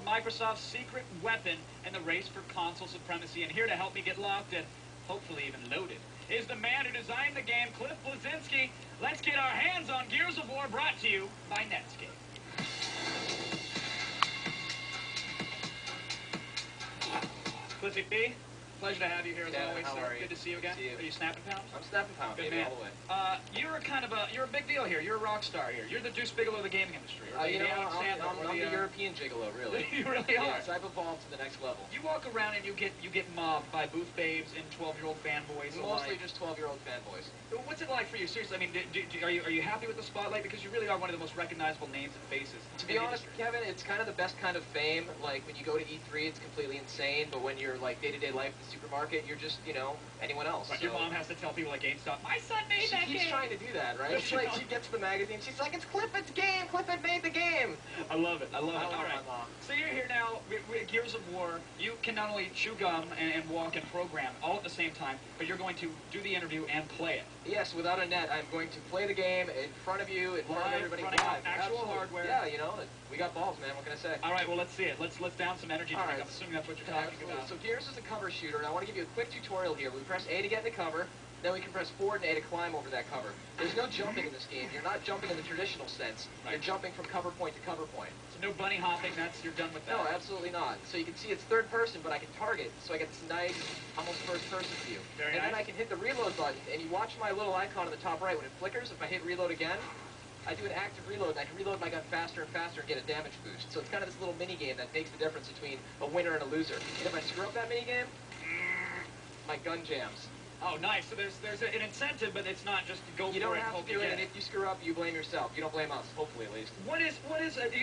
Microsoft's secret weapon in the race for console supremacy. And here to help me get locked and hopefully even loaded is the man who designed the game, Cliff Blazinski. Let's get our hands on Gears of War, brought to you by Netscape. Cliffy B, pleasure to have you here as always, sir. Good to see you again. Are you snapping pounds? I'm snapping pounds, baby, all the way. You're a big deal here. You're a rock star here. You're the Deuce Bigelow of the gaming industry. I'm the European gigolo, really. You really are. Yes, I've evolved to the next level. You walk around and you get mobbed by booth babes and 12-year-old fanboys. Mostly just 12-year-old fanboys. What's it like for you? Seriously, I mean, are you happy with the spotlight? Because you really are one of the most recognizable names and faces. To be honest, Kevin, it's kind of the best kind of fame. Like, when you go to E3, it's completely insane, but when you're, like, day-to-day life in the supermarket, you're just, you know, anyone else. Right, so. Your mom has to tell people at GameStop, my son made that game. She's trying to do that, right? It's like, she gets the magazine, she's like, it's Clifford's game! Clifford made the game! I love it. I love it. All right. So you're here now with Gears of War. You can not only chew gum and walk and program all at the same time, but you're going to do the interview and play it. Yes, without a net. I'm going to play the game in front of you, in front of everybody. Live, actual hardware. Yeah, you know, we got balls, man. What can I say? All right, well, let's see it. Let's down some energy drink. I'm assuming that's what you're talking about. So Gears is a cover shooter, and I want to give you a quick tutorial here. We press A to get in the cover. Then we can press forward and A to climb over that cover. There's no jumping in this game. You're not jumping in the traditional sense. Right. You're jumping from cover point to cover point. So no bunny hopping, you're done with that? No, absolutely not. So you can see it's third person, but I can target, so I get this nice, almost first person view. Very nice. Then I can hit the reload button, and you watch my little icon on the top right. When it flickers, if I hit reload again, I do an active reload, and I can reload my gun faster and faster and get a damage boost. So it's kind of this little mini-game that makes the difference between a winner and a loser. And if I screw up that mini-game, my gun jams. Oh, nice. So there's an incentive, but it's not just go for it. You don't have to do it, and if you screw up, you blame yourself. You don't blame us, hopefully, at least.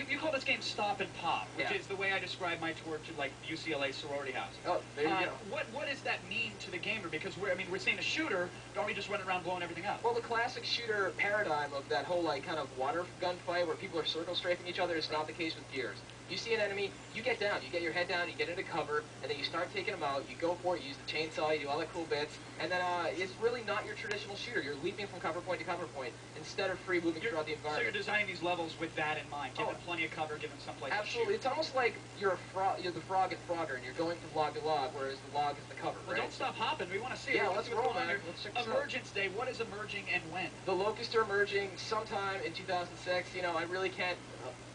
You call this game Stop and Pop, which Yeah. is the way I describe my tour to, like, UCLA sorority house. Oh, there you go. What does that mean to the gamer? Because we're seeing a shooter, don't we just run around blowing everything up? Well, the classic shooter paradigm of that whole, like, kind of water gun fight where people are circle strafing each other is not the case with Gears. You see an enemy, you get down, you get your head down, you get into cover, and then you start taking them out, you go for it, you use the chainsaw, you do all the cool bits, and then it's really not your traditional shooter. You're leaping from cover point to cover point instead of free moving throughout the environment. So you're designing these levels with that in mind, give them plenty of cover, give them someplace to shoot. Absolutely. It's almost like you're the frog in Frogger, and you're going from log to log, whereas the log is the cover, well, right? don't stop hopping. We want to see it. Yeah, let's roll, man. Let's check this out. Emergence Day. What is emerging and when? The Locusts are emerging sometime in 2006. You know, I really can't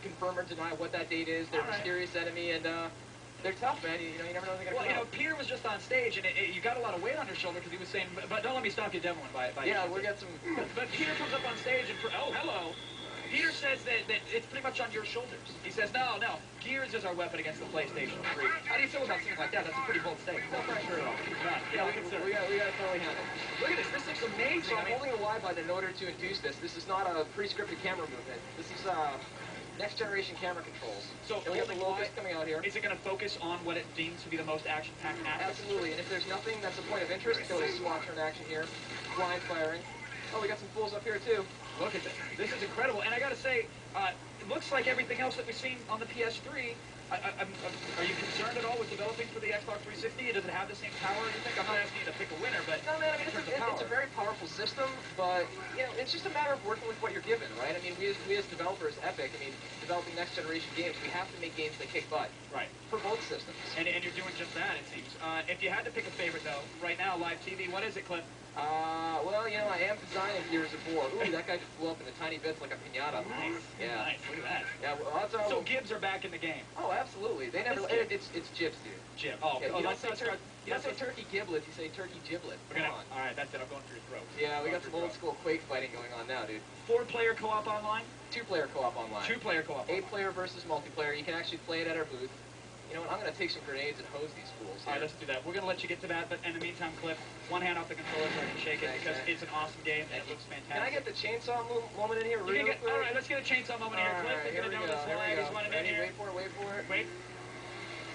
confirm or deny what that date is. They're a mysterious enemy, and they're tough, man. You know, you never know when they're going to come out. Peter was just on stage, and you got a lot of weight on your shoulder because he was saying, but don't let me stop you demoing by yeah, we'll get some... But Peter comes up on stage, and oh, hello. Peter says that it's pretty much on your shoulders. He says, no, Gears is our weapon against the PlayStation 3. How do you feel about something like that? That's a pretty bold statement. No pressure at all. Yeah, we got it totally handled. Look at this. This looks amazing. So I'm holding the Y button in order to induce this. This is not a pre-scripted camera movement. This is next generation camera controls. So we have the Locust coming out here. Is it going to focus on what it deems to be the most action-packed aspect? Absolutely. And if there's nothing that's a point of interest, go to SWAT turn action here. Blind firing. Oh, we got some fools up here too. Look at this. This is incredible. And I got to say, it looks like everything else that we've seen on the PS3. Are you concerned at all with developing for the Xbox 360? Does it have the same power, you think? I'm not asking you to pick a winner, but... No, man, I mean, it's a very powerful system, but, you know, it's just a matter of working with what you're given, right? I mean, we as developers, Epic, developing next-generation games, we have to make games that kick butt. Right. For both systems. And you're doing just that, it seems. If you had to pick a favorite, though, right now, live TV, what is it, Cliff? Well, you know, I am designing Gears of War. Ooh, that guy just blew up into tiny bits like a piñata. Nice. Yeah. Nice. Look at that. Yeah, well, that's all. So Gibbs are back in the game. Oh, absolutely. They never. It's Jibs, dude. Jib. Oh, yeah, you don't say turkey giblets. You say turkey giblet. Come on. All right, that's it. I'm going through your throat. Yeah, we got some old school Quake fighting going on now, dude. 4-player co-op online. 2-player co-op online. 2-player co-op. 8-player versus multiplayer. You can actually play it at our booth. You know what, I'm going to take some grenades and hose these fools. All right, let's do that. We're going to let you get to that, but in the meantime, Cliff, one hand off the controller so I can shake it because it's an awesome game and it looks fantastic. Can I get the chainsaw moment in here real quick? All right, let's get a chainsaw moment here. Cliff is going to know this slide. He's running in here. Wait for it. Wait.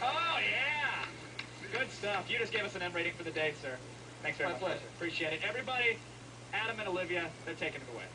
Oh, yeah. Good stuff. You just gave us an M rating for the day, sir. Thanks very much. My pleasure. Appreciate it. Everybody, Adam and Olivia, they're taking it away.